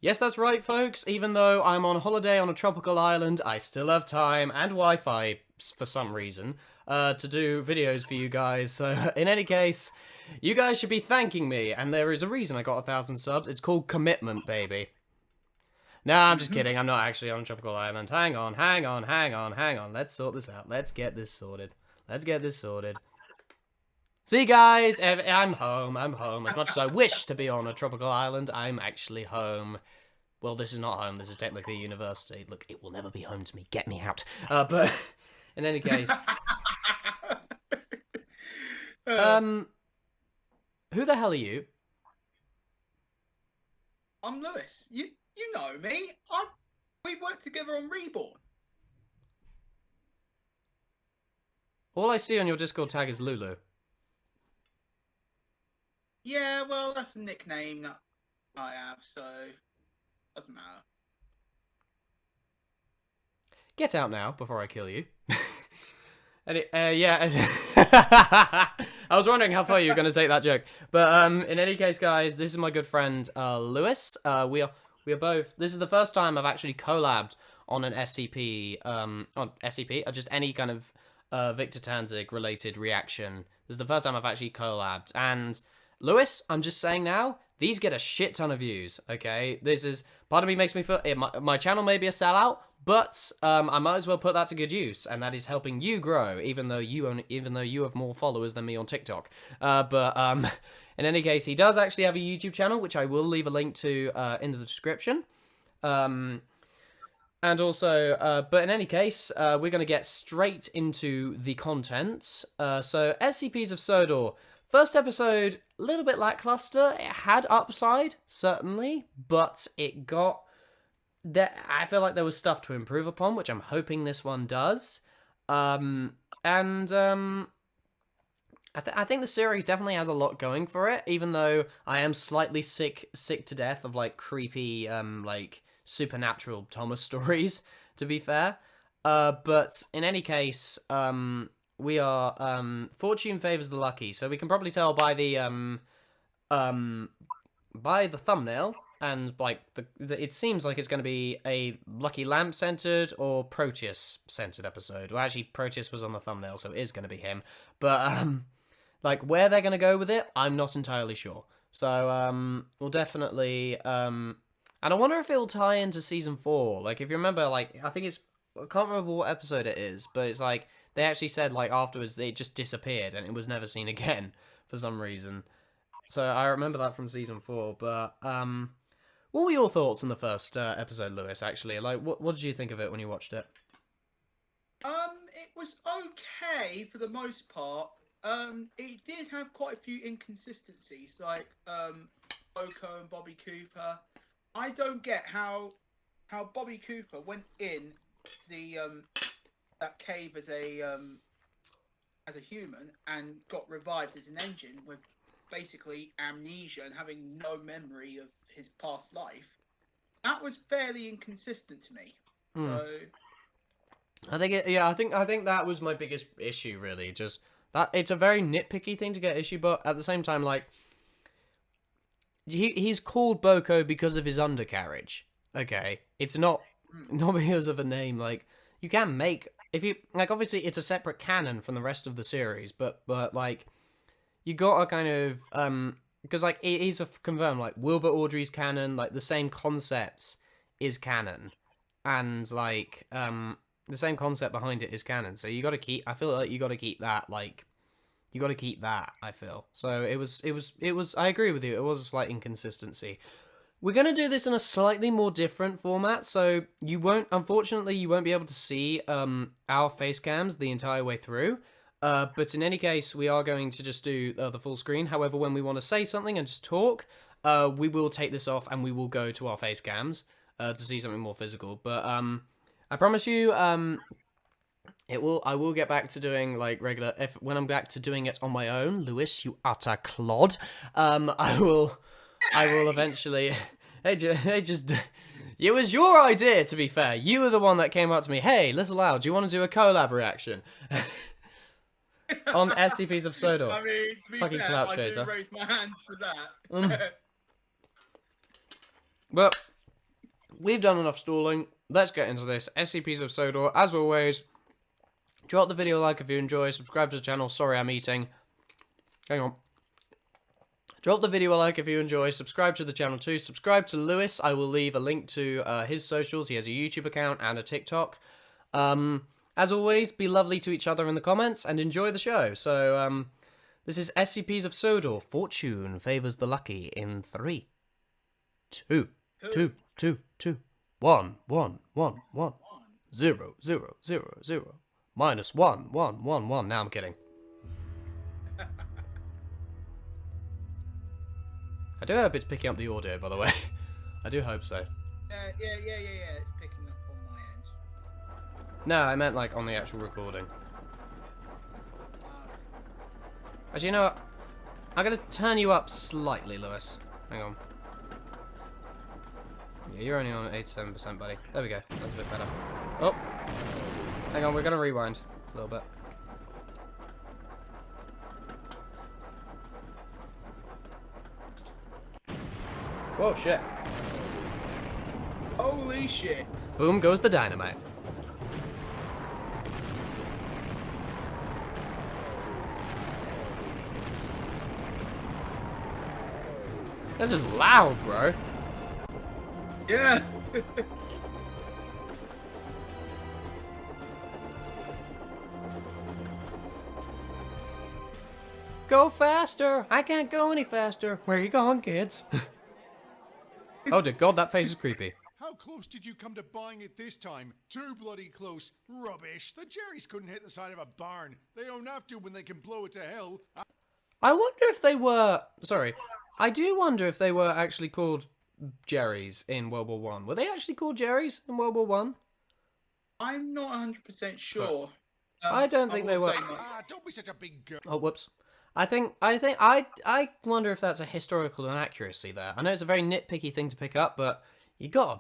Yes, that's right, folks. Even though I'm on holiday on a tropical island, I still have time and Wi-Fi for some reason to do videos for you guys. So, in any case, you guys should be thanking me, and there is a reason I got 1,000 subs. It's called commitment, baby. No, I'm just kidding. I'm not actually on a tropical island. Hang on, hang on, hang on, hang on. Let's sort this out. Let's get this sorted. Let's get this sorted. See, guys, I'm home. I'm home. As much as I wish to be on a tropical island, I'm actually home. Well, this is not home. This is technically a university. Look, it will never be home to me. Get me out. But in any case, who the hell are you? I'm Lewis. You know me. We worked together on Reborn. All I see on your Discord tag is Lulu. Yeah, well, that's a nickname that I have, so doesn't matter. Get out now before I kill you. Yeah. I was wondering how far you were going to take that joke. But in any case, guys, this is my good friend Lewis. We are both. This is the first time I've actually collabed on an SCP. On SCP, or just any kind of Victor Tanzig related reaction. This is the first time I've actually collabed. And Lewis, I'm just saying now, these get a shit ton of views. Okay, this is part of me makes me feel my channel may be a sellout. But I might as well put that to good use, and that is helping you grow, even though you have more followers than me on TikTok. In any case, he does actually have a YouTube channel, which I will leave a link to in the description. And also, but in any case, we're going to get straight into the content. So, SCPs of Sodor. First episode, a little bit lackluster. It had upside, certainly, but it got... I feel like there was stuff to improve upon, which I'm hoping this one does. I think the series definitely has a lot going for it, even though I am slightly sick to death of like creepy, like supernatural Thomas stories. To be fair, but in any case, we are fortune favors the lucky, so we can probably tell by the thumbnail. And, like, it seems like it's going to be a Lucky Lamp-centered or Proteus-centered episode. Well, actually, Proteus was on the thumbnail, so it is going to be him. But, like, where they're going to go with it, I'm not entirely sure. So, we'll definitely... And I wonder if it'll tie into Season 4. Like, if you remember, like, I think it's... I can't remember what episode it is, but it's like, they actually said, like, afterwards, it just disappeared, and it was never seen again, for some reason. So, I remember that from Season 4, but, what were your thoughts on the first episode, Lewis, actually? Like, what did you think of it when you watched it? It was okay for the most part. It did have quite a few inconsistencies, like Oko and Bobby Cooper. I don't get how Bobby Cooper went in to the that cave as a human and got revived as an engine with basically amnesia and having no memory of his past life. That was fairly inconsistent to me. So I think that was my biggest issue, really. Just that it's a very nitpicky thing to get issue, but at the same time, like, he's called Boko because of his undercarriage. Okay, it's not because of a name. Like, you can make, if you like, obviously it's a separate canon from the rest of the series, but like, you gotta kind of because, like, it is confirmed, like, Wilbur Audrey's canon, like, the same concept is canon, and, like, the same concept behind it is canon, so you gotta keep, I feel like you gotta keep that, like, you gotta keep that, I feel. So it was, I agree with you, it was a slight inconsistency. We're gonna do this in a slightly more different format, so unfortunately, you won't be able to see, our face cams the entire way through. But in any case, we are going to just do the full screen. However, when we want to say something and just talk, we will take this off and we will go to our face cams to see something more physical. But I promise you, I will get back to doing like regular. When I'm back to doing it on my own, Lewis, you utter clod. I will eventually. It was your idea, to be fair. You were the one that came up to me. Hey, Little Loud, do you want to do a collab reaction? On SCPs of Sodor. I mean, to be Fucking fair, clout I chaser. do raise my hands for that. But we've done enough stalling. Let's get into this. SCPs of Sodor. As always, drop the video a like if you enjoy. Subscribe to the channel. Sorry, I'm eating. Hang on. Drop the video a like if you enjoy. Subscribe to the channel too. Subscribe to Lewis. I will leave a link to his socials. He has a YouTube account and a TikTok. As always, be lovely to each other in the comments and enjoy the show. So, this is SCPs of Sodor. Fortune favors the lucky in 3, 2, 2, 2, 2, 1, 1, 1, 1, 0, 0, 0, 0, minus 1, 1, 1, 1. Now I'm kidding. I do hope it's picking up the audio, by the way. I do hope so. Yeah. It's picking up on my end. No, I meant like on the actual recording. Actually, you know what? I'm gonna turn you up slightly, Lewis. Hang on. Yeah, you're only on 87%, buddy. There we go. That's a bit better. Oh! Hang on, we're gonna rewind a little bit. Whoa, shit. Holy shit. Boom goes the dynamite. This is loud, bro. Yeah. Go faster! I can't go any faster. Where you going, kids? Oh dear God, that face is creepy. How close did you come to buying it this time? Too bloody close. Rubbish. The Jerrys couldn't hit the side of a barn. They don't have to when they can blow it to hell. I wonder if they were... Sorry. I do wonder if they were actually called Jerrys in World War One. Were they actually called Jerrys in World War One? I'm not 100% sure. I don't think they were. Don't be such a big girl. Oh, whoops. I wonder if that's a historical inaccuracy there. I know it's a very nitpicky thing to pick up, but you gotta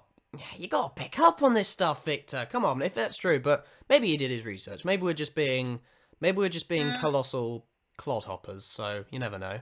pick up on this stuff, Victor. Come on, if that's true. But maybe he did his research. Maybe we're just being colossal clodhoppers. So you never know.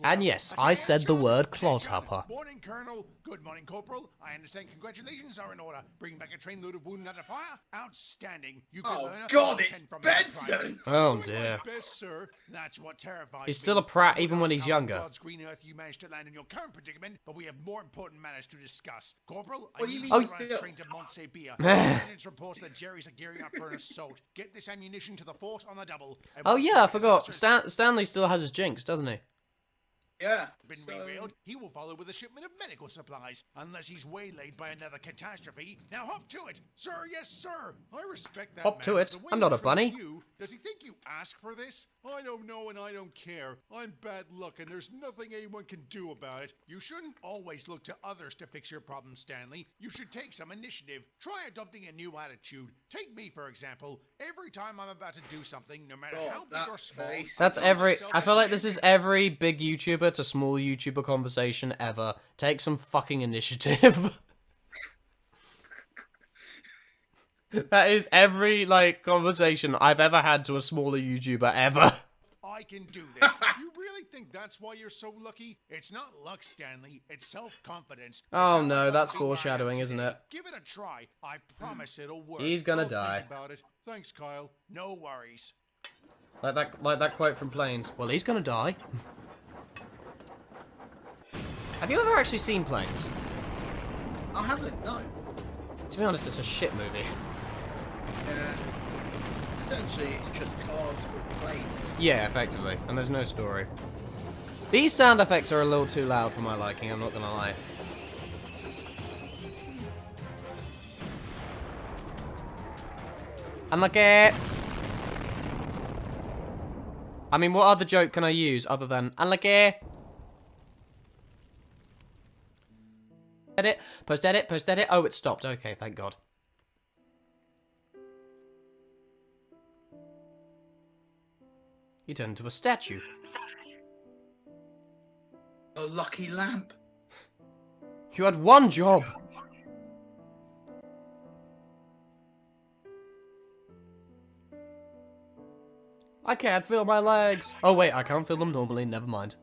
And yes, I said the word clodhopper. Morning, Colonel. Good morning, Corporal. I understand congratulations are in order. Bringing back a trainload of wounded under fire. Outstanding. You can learn a God, full it's 10 from Benson! Oh Doing dear. my best, sir. That's what terrifies He's me. still a prat Who even when knows he's how on younger. God's green earth you managed to land in your current predicament, but we have more important matters to discuss. Corporal, What I do you need mean you to run a still? train to Mont Sabia. Intelligence reports that Jerry's are gearing up for an assault. Get this ammunition to the fort on the double. And Oh once yeah, I the forgot. successors- Stanley still has his jinx, doesn't he? Yeah. been revealed, he will follow with a shipment of medical supplies, unless he's waylaid by another catastrophe. Now hop to it, sir. Yes, sir. I respect that. Hop to man. it. The way I'm he not a treats bunny. You, does he think you ask for this? I don't know, and I don't care. I'm bad luck, and there's nothing anyone can do about it. You shouldn't always look to others to fix your problems, Stanley. You should take some initiative. Try adopting a new attitude. Take me, for example. Every time I'm about to do something, no matter Oh, how big that or small, face. That's I'm every. I feel like this is self-deprecating. every big YouTuber to small YouTuber conversation ever. Take some fucking initiative. That is every like conversation I've ever had to a smaller YouTuber ever. I can do this. You really think that's why you're so lucky? It's not luck, Stanley. It's self-confidence. It's Oh how I no, got that's to be where I am foreshadowing, isn't today. it? Give it a try. I promise it'll work. He's gonna I'll die. Think about it. Thanks, Kyle. No worries. Like that quote from Planes. Well, he's gonna die. Have you ever actually seen Planes? I haven't, no. To be honest, it's a shit movie. Yeah. Essentially, it's just cars with planes. Yeah, effectively, and there's no story. These sound effects are a little too loud for my liking, I'm not gonna lie. Unlucky! I mean, what other joke can I use other than unlucky? Edit, post edit, post edit. Oh, it stopped. Okay, thank God. You turned into a statue. A lucky lamp. You had one job. I can't feel my legs. Oh wait, I can't feel them normally. Never mind.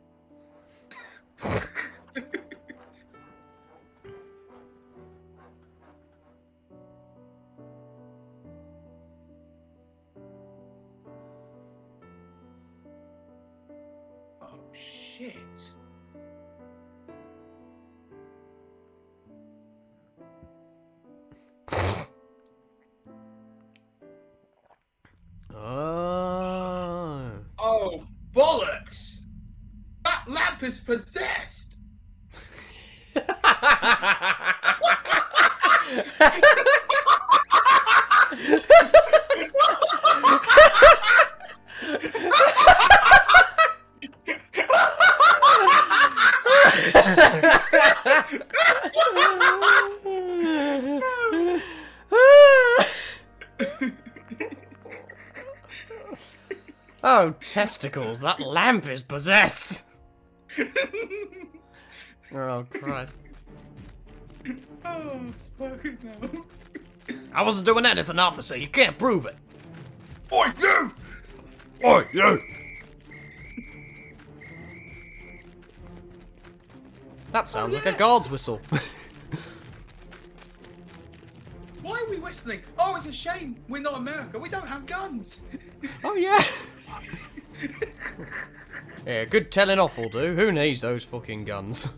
lamp is possessed. Oh, testicles, that lamp is possessed! Oh, Christ. Oh, fucking hell. I wasn't doing anything, officer, you can't prove it! Oi, you! Oi, you! That sounds like a guard's whistle. Why are we whistling? Oh, it's a shame we're not America. We don't have guns. Oh, yeah. Yeah, good telling off will do. Who needs those fucking guns?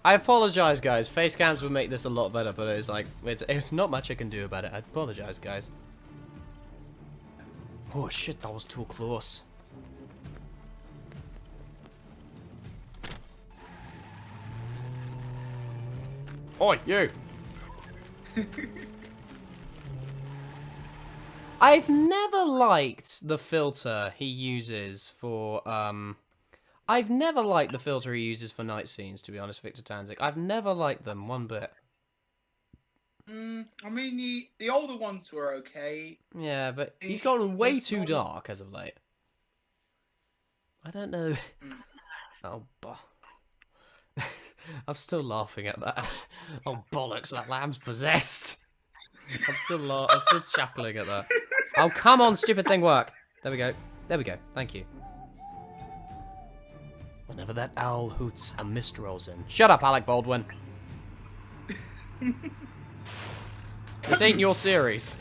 I apologize, guys. Face cams would make this a lot better, but it's like, it's not much I can do about it. I apologize, guys. Oh shit, that was too close. Oi, you! I've never liked the filter he uses for, I've never liked the filter he uses for night scenes, to be honest, Victor Tanzik. I've never liked them one bit. I mean, the older ones were okay. Yeah, but he's gotten way too dark as of late. I don't know. Oh, I'm still laughing at that. Oh, bollocks, that lamb's possessed. I'm still chuckling at that. Oh, come on, stupid thing, work. There we go. There we go. Thank you. Whenever that owl hoots, a mist rolls in. Shut up, Alec Baldwin. This ain't your series.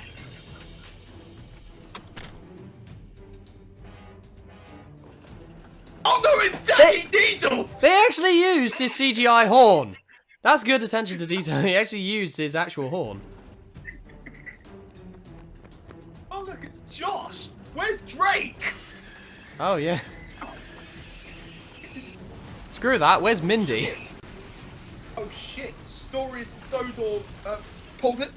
Oh no, it's Daddy Diesel! They actually used his CGI horn. That's good attention to detail. He actually used his actual horn. Oh look, it's Josh! Where's Drake? Oh, yeah. Screw that, where's Mindy? Oh shit, Stories of Sodor pulled it.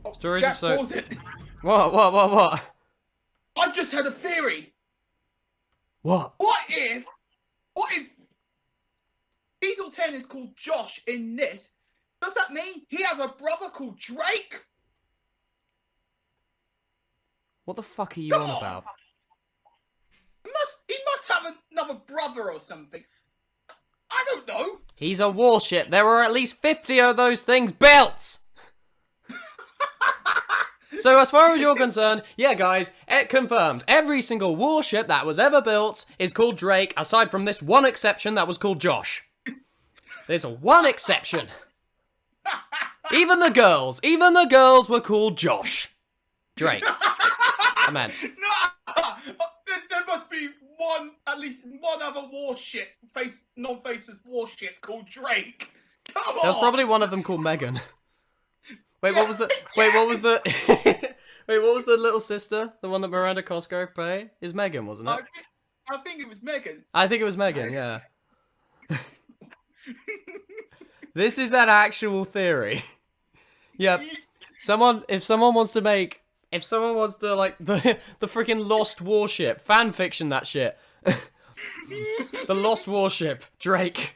Oh, Stories Jack of Sodor. pulled it. What? I've just had a theory. What? What if Diesel 10 is called Josh in this? Does that mean he has a brother called Drake? What the fuck are you on about? He must have another brother or something. I don't know. He's a warship. There were at least 50 of those things built! So as far as you're concerned, yeah guys, it confirmed. Every single warship that was ever built is called Drake, aside from this one exception that was called Josh. There's one exception. Even the girls were called Josh. Drake. I meant. No, there must be at least one other warship, non-faceless warship called Drake. Come on. There was probably one of them called Megan. Wait, Yeah, what was the? yeah. Wait, what was the? Wait, what was the little sister? The one that Miranda Cosgrove played? Is Megan, wasn't it? I think it was Megan. I think it was Megan. Yeah. This is an actual theory. Yep. If someone wants to like the freaking Lost Warship fan fiction, that shit. The Lost Warship, Drake.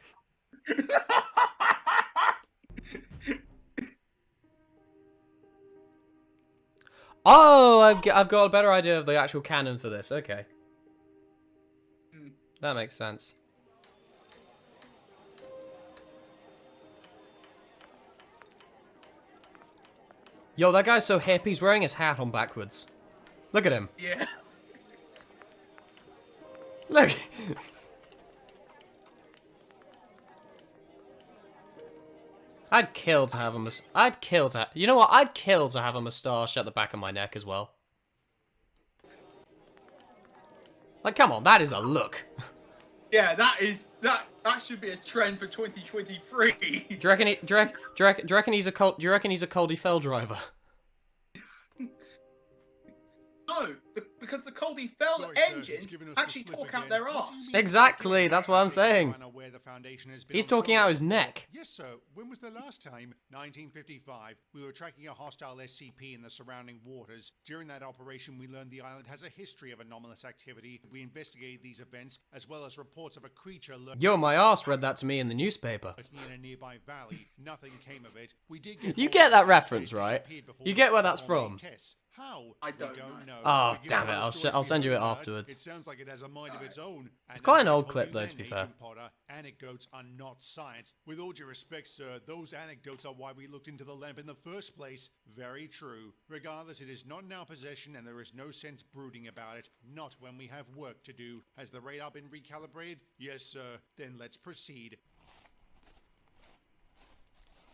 Oh, I've got a better idea of the actual canon for this. Okay. That makes sense. Yo, that guy's so hip, he's wearing his hat on backwards. Look at him. Yeah. Look. I'd kill to have a you know what? I'd kill to have a moustache at the back of my neck as well. Like, come on, that is a look. Yeah, that is that should be a trend for 2023. Do you reckon he's a Coldy Fell driver? No, because the Coldy Fell Sorry, sir, engines it's given us the actually slip talk again. out their What do you arse. mean? Exactly, that's what I'm saying. I know where the foundation has been He's on talking out Sodor. his neck. Yes, sir. When was the last time? 1955. We were tracking a hostile SCP in the surrounding waters. During that operation, we learned the island has a history of anomalous activity. We investigated these events, as well as reports of a creature lurking Yo, my ass read that to me in the newspaper. in a nearby valley. Nothing came of it. We did get You hold get of that it. reference, It right? disappeared before You the get where that's formal from. tests. How? I We don't don't know. know. Oh, But given damn it, all the I'll stories send we've you it heard, afterwards. It sounds like it has a mind of its own. It's quite And an as I old told clip, you though, then, to be fair. Agent Potter, anecdotes are not science. With all due respect, sir, those anecdotes are why we looked into the lamp in the first place. Very true. Regardless, it is not in our possession and there is no sense brooding about it. Not when we have work to do. Has the radar been recalibrated? Yes, sir. Then let's proceed.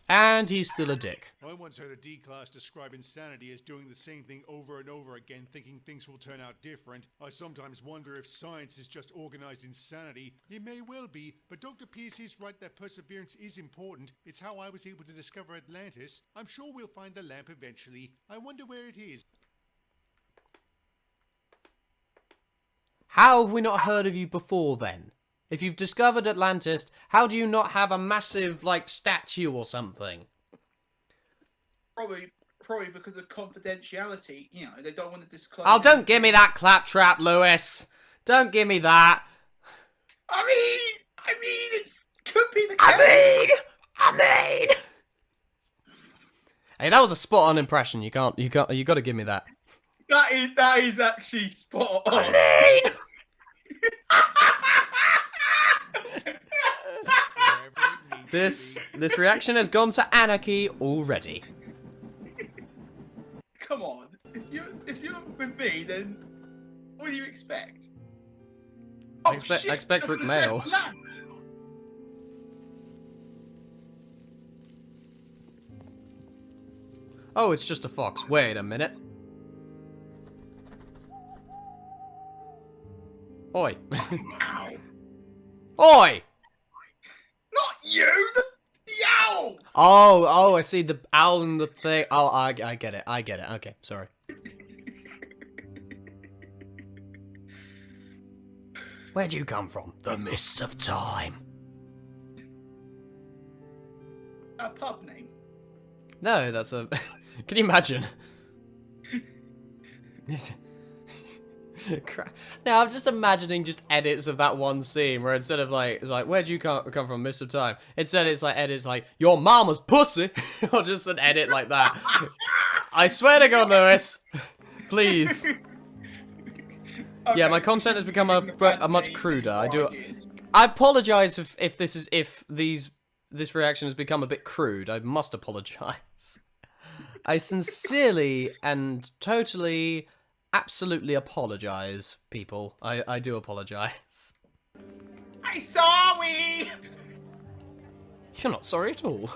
And he's still a dick. I once heard a D-class describe insanity as doing the same thing over and over again, thinking things will turn out different. I sometimes wonder if science is just organized insanity. It may well be, but Dr. Pierce is right that perseverance is important. It's how I was able to discover Atlantis. I'm sure we'll find the lamp eventually. I wonder where it is. How have we not heard of you before then? If you've discovered Atlantis, how do you not have a massive, like, statue or something? Probably because of confidentiality. You know, they don't want to disclose. Oh, don't give me that claptrap, Lewis. Don't give me that. I mean, it could be the case. I mean. Hey, that was a spot-on impression. You got to give me that. That is actually spot on. I mean. This reaction has gone to anarchy already. Come on, if you're with me, then what do you expect? I expect Rick Mail. Oh, it's just a fox. Wait a minute. Oi. Oi! Not you, the owl. Oh, I see the owl and the thing. Oh, I get it. Okay, sorry. Where'd you come from? The mists of time. A pub name. No, that's a... Can you imagine? Now, I'm just imagining just edits of that one scene where instead of like, it's like, where'd you come from, Mist of Time? Instead it's like edits like, your mama's pussy! Or just an edit like that. I swear to God, Lewis! Please. Okay, Yeah, my content has become a much cruder. I apologize if this reaction has become a bit crude. I must apologize. I sincerely and totally, absolutely apologize, people. I do apologize. I'm sorry. You're not sorry at all.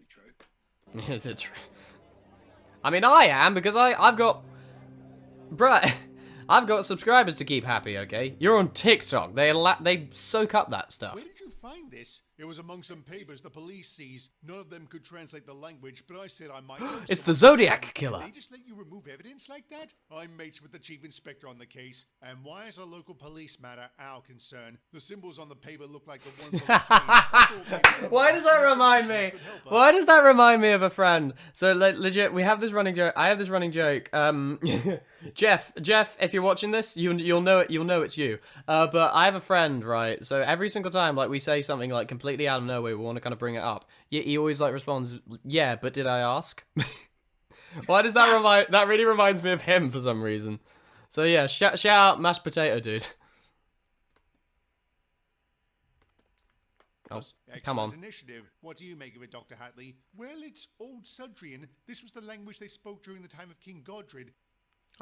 True. Is it true? I mean, I am, because I've got... Bruh, I've got subscribers to keep happy, okay? You're on TikTok. They soak up that stuff. Where did you find this? It was among some papers the police seized. None of them could translate the language, but I said I might know It's the someone. Zodiac Killer. They just let you remove evidence like that? I'm mates with the chief inspector on the case. And why is a local police matter our concern? The symbols on the paper look like the ones on the case. Why does that remind me? Why does that remind me of a friend? So legit, we have this running joke. I have this running joke. Jeff, if you're watching this, you'll know it. You'll know it's you. But I have a friend, right? So every single time, like we say something like completely out of nowhere, we want to kind of bring it up. He always like responds, "Yeah, but did I ask?" Why does that remind? That really reminds me of him for some reason. So yeah, shout out mashed potato, dude. Oh, come on. Initiative. What do you make of it, Dr. Hatley? Well, it's Old Sudrian. This was the language they spoke during the time of King Godred.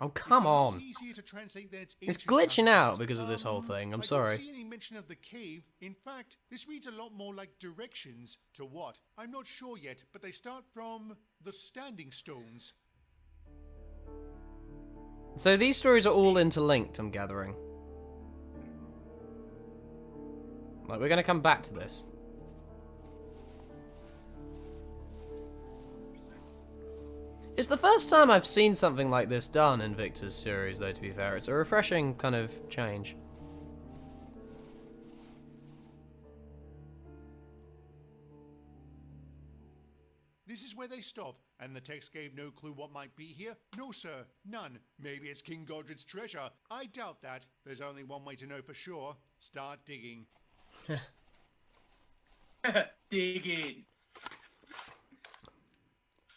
Oh, come on. It's easier to translate than its It's ancient glitching out counterpart. because of this whole thing. I'm I sorry. don't see any mention of the cave. In fact, this reads a lot more like directions to what? I'm not sure yet, but they start from the Standing Stones. So these stories are all interlinked, I'm gathering. Like, we're gonna come back to this. It's the first time I've seen something like this done in Victor's series, though, to be fair. It's a refreshing kind of change. This is where they stop, and the text gave no clue what might be here? No, sir, none. Maybe it's King Godred's treasure. I doubt that. There's only one way to know for sure. Start digging. Dig in.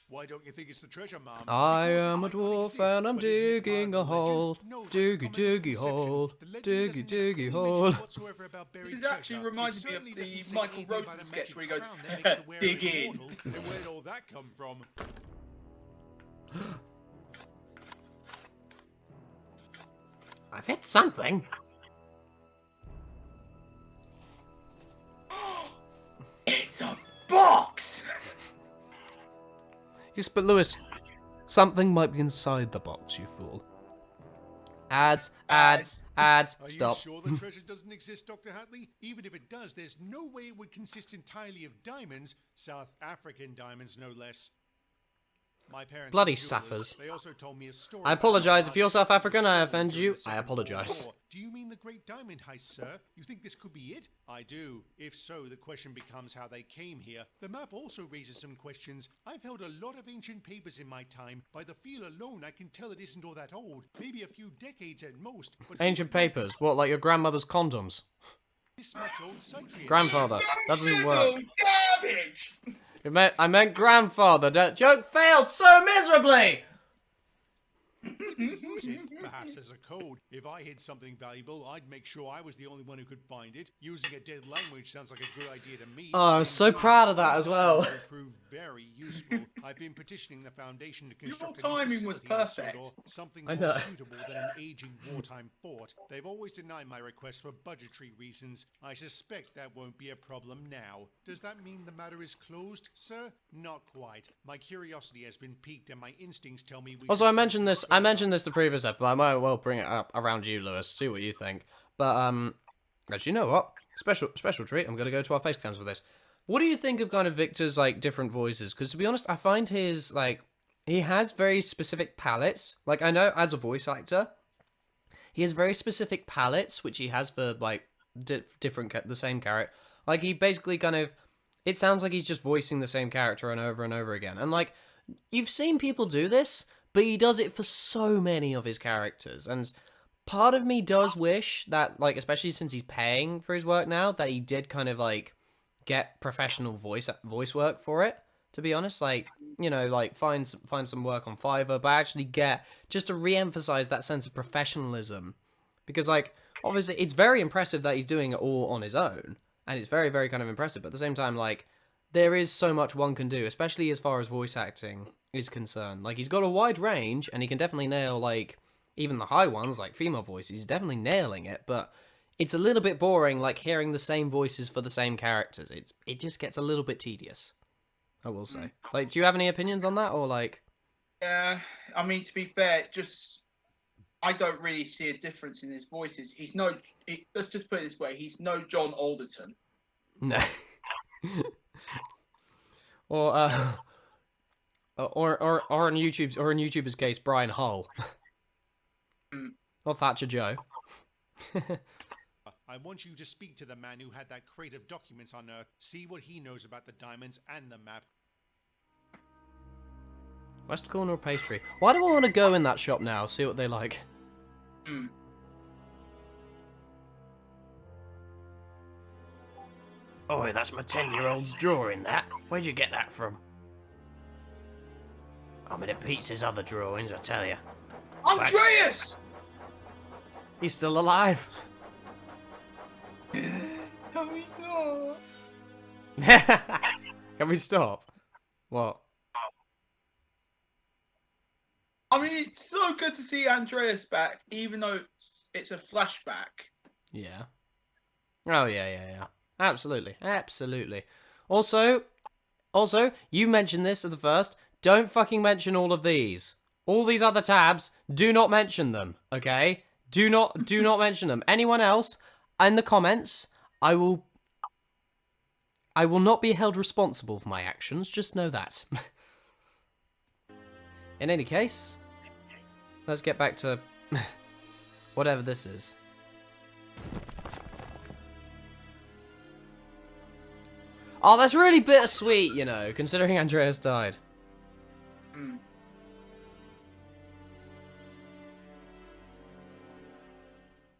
Why don't you think it's the treasure, Mom? I Because am a it might dwarf exist, and I'm but is it part digging of a the hole. legend? No, that's a Diggy, common diggy misconception. hole. The legend Diggy, doesn't make diggy any hole. mention whatsoever about buried This is actually treasure. reminded It me of certainly the doesn't say Michael anything about Rosen a sketch magic where he goes, crown that makes the wearer dig in. immortal. And where did all that come from? I've hit something. It's a box! Yes, but Lewis, something might be inside the box, you fool. Ads, ads, ads. Are Stop. you sure the treasure doesn't exist, Dr. Hatley? Even if it does, there's no way it would consist entirely of diamonds, South African diamonds no less. My parents Bloody were jewelers. Saffers. They also told me a story I about apologise how if you're much South was African, I stolen offend during you. the I Second World apologise. War. Do you mean the Great Diamond Heist, sir? You think this could be it? I do. If so, the question becomes how they came here. The map also raises some questions. I've held a lot of ancient papers in my time. By the feel alone, I can tell it isn't all that old. Maybe a few decades at most. But Ancient papers. What, like your grandmother's condoms? this much old Sudrian. Grandfather. That doesn't work. Garbage! I meant grandfather. That joke failed so miserably! If you use it, perhaps as a code. If I hid something valuable, I'd make sure I was the only one who could find it. Using a dead language sounds like a good idea to me. Oh, I was so proud of that as well. Will prove very useful. I've been petitioning the Foundation to construct a new timing was facility on perfect. Sodor, something I more know. suitable than an aging wartime fort. They've always denied my request for budgetary reasons. I suspect that won't be a problem now. Does that mean the matter is closed, sir? Not quite. My curiosity has been piqued and my instincts tell me we Also, should I mentioned this. further. I mentioned this the previous episode. I might well bring it up around you, Lewis. See what you think. But actually, you know what? Special treat. I'm gonna go to our face cams for this. What do you think of kind of Victor's like different voices? Because to be honest, I find his like he has very specific palettes. Like I know as a voice actor, he has very specific palettes which he has for like the same character. Like he basically kind of it sounds like he's just voicing the same character and over again. And like you've seen people do this, but he does it for so many of his characters. And part of me does wish that, like, especially since he's paying for his work now, that he did kind of like get professional voice work for it. To be honest, like, you know, like find some work on Fiverr, but actually get just to re-emphasize that sense of professionalism, because like obviously it's very impressive that he's doing it all on his own, and it's very very kind of impressive. But at the same time, like there is so much one can do, especially as far as voice acting is concerned. Like he's got a wide range, and he can definitely nail like even the high ones, like female voices. He's definitely nailing it, but it's a little bit boring, like hearing the same voices for the same characters. It just gets a little bit tedious, I will say. Like, do you have any opinions on that, or like? Yeah, I mean, to be fair, I don't really see a difference in his voices. Let's just put it this way: he's no John Alderton. No. or or in YouTuber's case, Brian Hull. Or Thatcher Joe. I want you to speak to the man who had that crate of documents on Earth. See what he knows about the diamonds and the map. West corner of pastry. Why do I want to go in that shop now? See what they like. Oh, that's my 10-year-old's drawing. That. Where'd you get that from? I mean, it beats his other drawings, I tell you. Andreas! He's still alive. Can we not? Can we stop? What? I mean, it's so good to see Andreas back, even though it's a flashback. Yeah. Oh, yeah. Absolutely. Also, you mentioned this at the first. Don't fucking mention all of these. All these other tabs, do not mention them, okay? Do not mention them. Anyone else, in the comments, I will I will not be held responsible for my actions, just know that. In any case, let's get back to whatever this is. Oh, that's really bittersweet, you know, considering Andreas died. Hmm.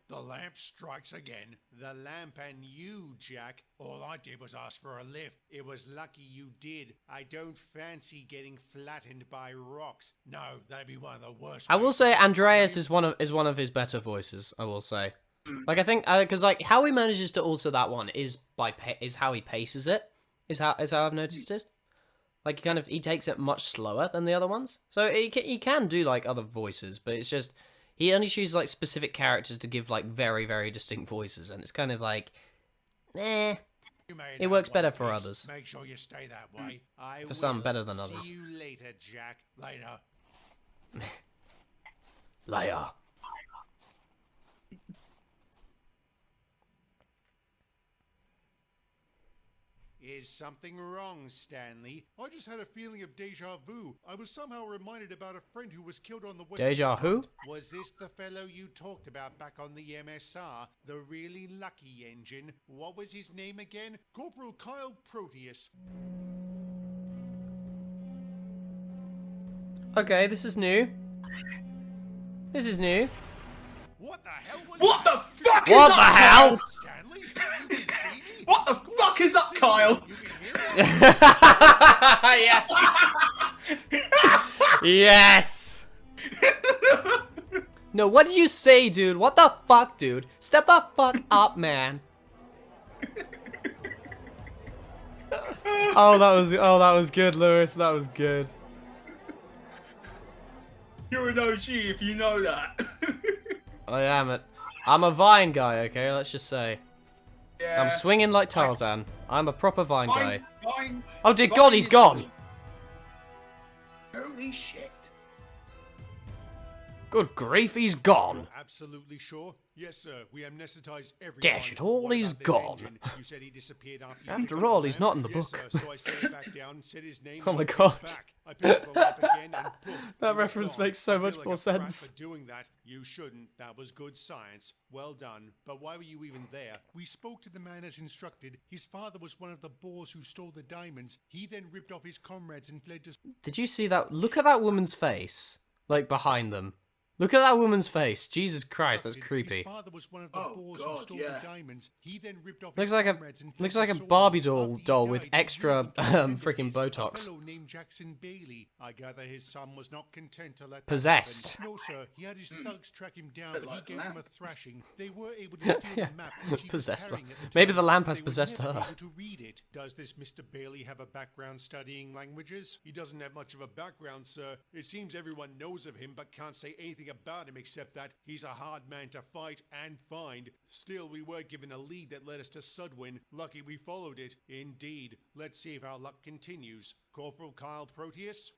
The lamp strikes again. The lamp and you, Jack. All I did was ask for a lift. It was lucky you did. I don't fancy getting flattened by rocks. No, that'd be one of the worst. I will say Andreas is one of his better voices. I will say, like I think because like how he manages to alter that one is is how he paces it. Is how I've noticed it. Like he takes it much slower than the other ones. So he can do like other voices, but it's just he only chooses like specific characters to give like very, very distinct voices, and it's kind of like, eh. It works better for others. Make sure you stay that way. For some, better than others. See you later, Jack. Later. Later. Is something wrong, Stanley? I just had a feeling of deja vu. I was somehow reminded about a friend who was killed on the Western Deja who? Front. Was this the fellow you talked about back on the MSR? The really lucky engine? What was his name again? Corporal Kyle Proteus. Okay, this is new. This is new. What the hell was What that? the fuck What is the up, hell? Kyle? Stanley, you can see me? What the fuck is up, Kyle? You can hear me? Yeah. Yes. No, what did you say, dude? What the fuck, dude? Step the fuck up, man. Oh, that was good, Lewis. That was good. You're an OG if you know that. I'm a Vine guy, okay? Let's just say. Yeah. I'm swinging like Tarzan. I'm a proper Vine guy. Fine. Oh, dear God, he's gone. Holy shit. Good grief, he's gone. Absolutely sure. Yes, sir. We amnestized everyone. Dash it all, What he's about this gone. engine? You said he disappeared after you After picked up all, the he's lamp? not in the Yes, book. Sir. So I set it back down, said his name. Oh and my I put it God. back. I picked up the lamp again and boom, That it was reference gone. makes so I much feel more like a brat sense. For doing that, you shouldn't. That was good science. Well done. But why were you even there? We spoke to the man as instructed. His father was one of the boors who stole the diamonds. He then ripped off his comrades and fled to. Did you see that? Look at that woman's face. Like, behind them. Look at that woman's face. Jesus Christ, that's creepy. His father was one of the boors who God, stole yeah. the diamonds. He then ripped off Looks his like a comrades and fled looks to like a Sodor. Barbie After he doll with died, extra he killed freaking a Botox. fellow named Jackson Bailey. I gather his son was not content to let that Possessed. happen. No, sir. He had his thugs track him down, Bit but like he gave them a Lamp. thrashing. They were able to steal the map, which he was Possessed her. carrying at the Maybe time. the lamp has They would possessed never be her. able to read it. Does this Mr. Bailey have a background studying languages? He doesn't have much of a background, sir. It seems everyone knows of him, but can't say anything about him except that he's a hard man to fight and find. Still, we were given a lead that led us to Sudwin. Lucky we followed it. Indeed. Let's see if our luck continues. Corporal Kyle Proteus?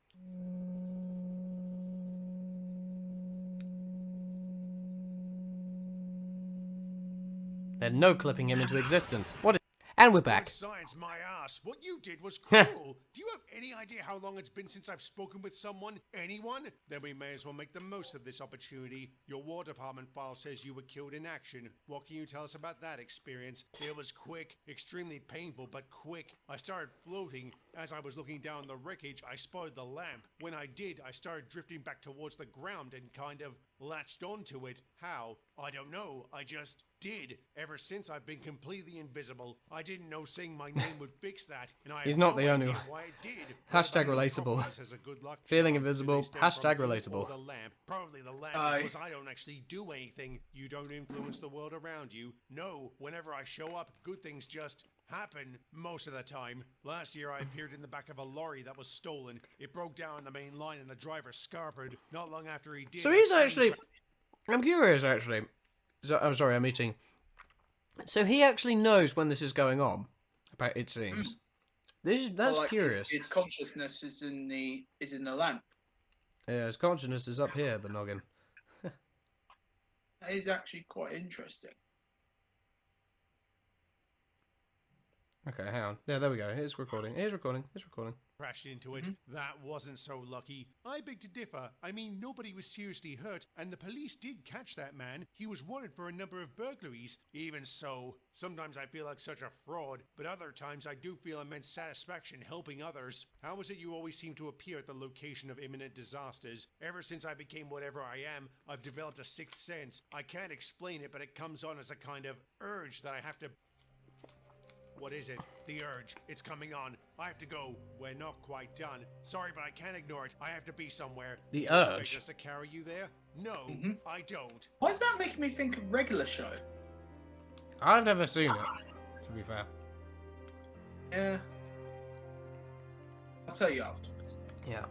They're no clipping him into existence. What is... And we're back. Good science, my ass. What you did was cruel. Do you have any idea how long it's been since I've spoken with someone? Anyone? Then we may as well make the most of this opportunity. Your War Department file says you were killed in action. What can you tell us about that experience? It was quick, extremely painful, but quick. I started floating. As I was looking down the wreckage, I spotted the lamp. When I did, I started drifting back towards the ground and kind of latched onto it. How? I don't know. I just did. Ever since, I've been completely invisible. I didn't know saying my name would fix that, and I He's have not no the only idea one. why it did. Hashtag Everybody relatable. probably says a good luck Feeling charm. Do invisible. they stem Hashtag from you or relatable. the lamp? Probably the lamp, Aye. because I don't actually do anything. You don't influence the world around you. No, whenever I show up, good things just happen most of the time. Last year I appeared in the back of a lorry that was stolen. It broke down the main line and the driver scarpered. Not long after he did. So a he's train actually... I'm curious, actually. I'm sorry, I'm eating. So he actually knows when this is going on. It seems. That's Well, like, curious. His consciousness is in the lamp. Yeah, his consciousness is up here, the noggin. That is actually quite interesting. Okay, hang on. Yeah, there we go. It's recording. It's recording. It's recording. crashed into it. That wasn't so lucky. I beg to differ. I mean, nobody was seriously hurt, and the police did catch that man. He was wanted for a number of burglaries. Even so, sometimes I feel like such a fraud, but other times I do feel immense satisfaction helping others. How is it you always seem to appear at the location of imminent disasters? Ever since I became whatever I am, I've developed a sixth sense. I can't explain it, but it comes on as a kind of urge that I have to... What is it? The urge. It's coming on. I have to go. We're not quite done. Sorry, but I can't ignore it. I have to be somewhere. The Do you urge? expect us to carry you there? No, I don't. Why is that making me think of regular show? I've never seen it, to be fair. Yeah. I'll tell you afterwards. Yeah.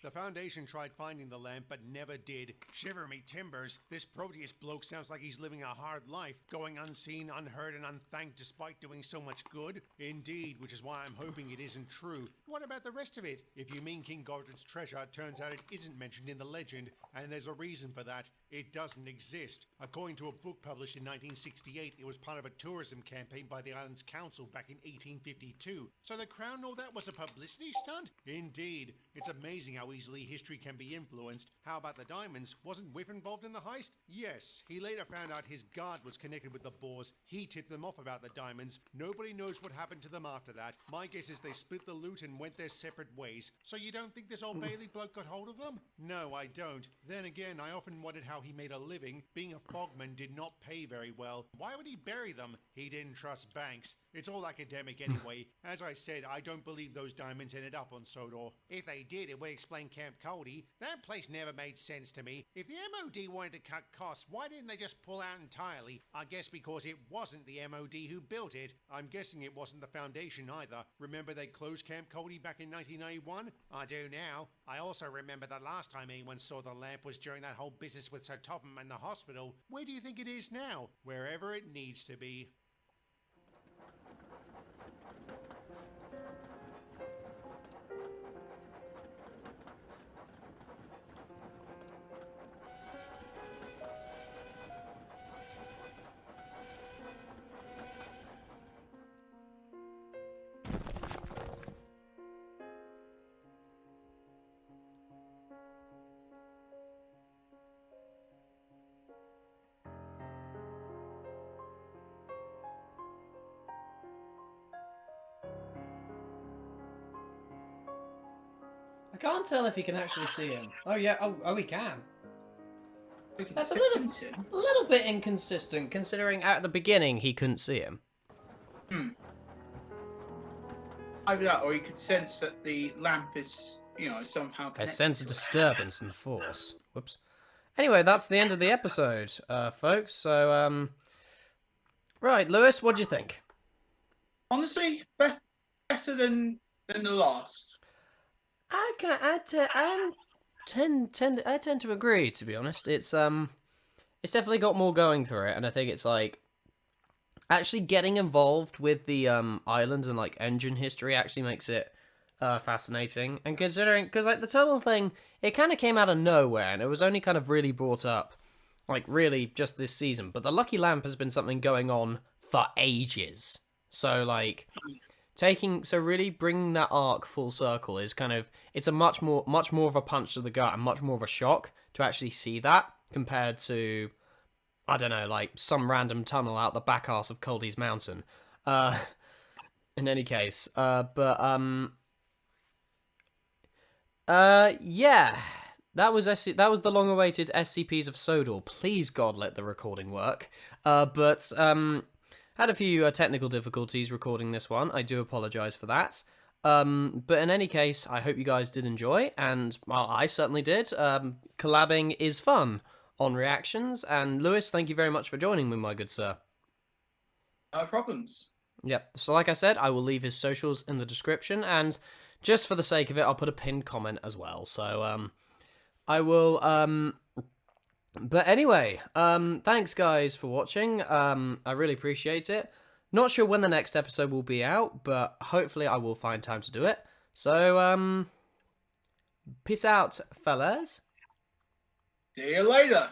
The Foundation tried finding the lamp, but never did. Shiver me timbers. This Proteus bloke sounds like he's living a hard life, going unseen, unheard, and unthanked despite doing so much good. Indeed, which is why I'm hoping it isn't true. What about the rest of it? If you mean King Godred's treasure, it turns out it isn't mentioned in the legend, and there's a reason for that. It doesn't exist. According to a book published in 1968, it was part of a tourism campaign by the island's council back in 1852. So the Crown know that was a publicity stunt? Indeed. It's amazing how easily history can be influenced. How about the diamonds? Wasn't Whiff involved in the heist? Yes. He later found out his guard was connected with the Boers. He tipped them off about the diamonds. Nobody knows what happened to them after that. My guess is they split the loot and went their separate ways. So you don't think this old Bailey bloke got hold of them? No, I don't. Then again, I often wondered how he made a living. Being a fogman did not pay very well. Why would he bury them? He didn't trust banks. It's all academic anyway. As I said, I don't believe those diamonds ended up on Sodor. If they did, it would explain Camp Cody. That place never made sense to me. If the MOD wanted to cut costs, why didn't they just pull out entirely? I guess because it wasn't the MOD who built it. I'm guessing it wasn't the Foundation either. Remember they closed Camp Cody back in 1991? I do now. I also remember the last time anyone saw the lamp was during that whole business with Sir Topham and the hospital. Where do you think it is now? Wherever it needs to be. I can't tell if you can actually see him. Oh yeah, oh he can. We can That's a sit little, into him. a little bit inconsistent, considering at the beginning he couldn't see him. Either that, or you could sense that the lamp is, somehow I connected sense a to it. disturbance in the force. Whoops. Anyway, that's the end of the episode, folks. So, right, Lewis, what do you think? Honestly, better than the last. I tend to agree. To be honest, it's definitely got more going through it, and I think it's like actually getting involved with the island and like engine history actually makes it fascinating. And considering, because like the tunnel thing, it kind of came out of nowhere, and it was only kind of really brought up like really just this season. But the Lucky Lamp has been something going on for ages. So like really bringing that arc full circle is kind of, it's a much more of a punch to the gut and much more of a shock to actually see that compared to, I don't know, like some random tunnel out the back arse of Coldie's Mountain. In any case, yeah, that was the long-awaited SCPs of Sodor. Please God, let the recording work. Had a few technical difficulties recording this one. I do apologise for that. But in any case, I hope you guys did enjoy, and well, I certainly did. Collabing is fun on reactions, and Lewis, thank you very much for joining me, my good sir. No problems. Yep, so like I said, I will leave his socials in the description, and just for the sake of it, I'll put a pinned comment as well. So, I will, but anyway, thanks guys for watching. I really appreciate it. Not sure when the next episode will be out, but hopefully I will find time to do it. So, peace out, fellas. See you later.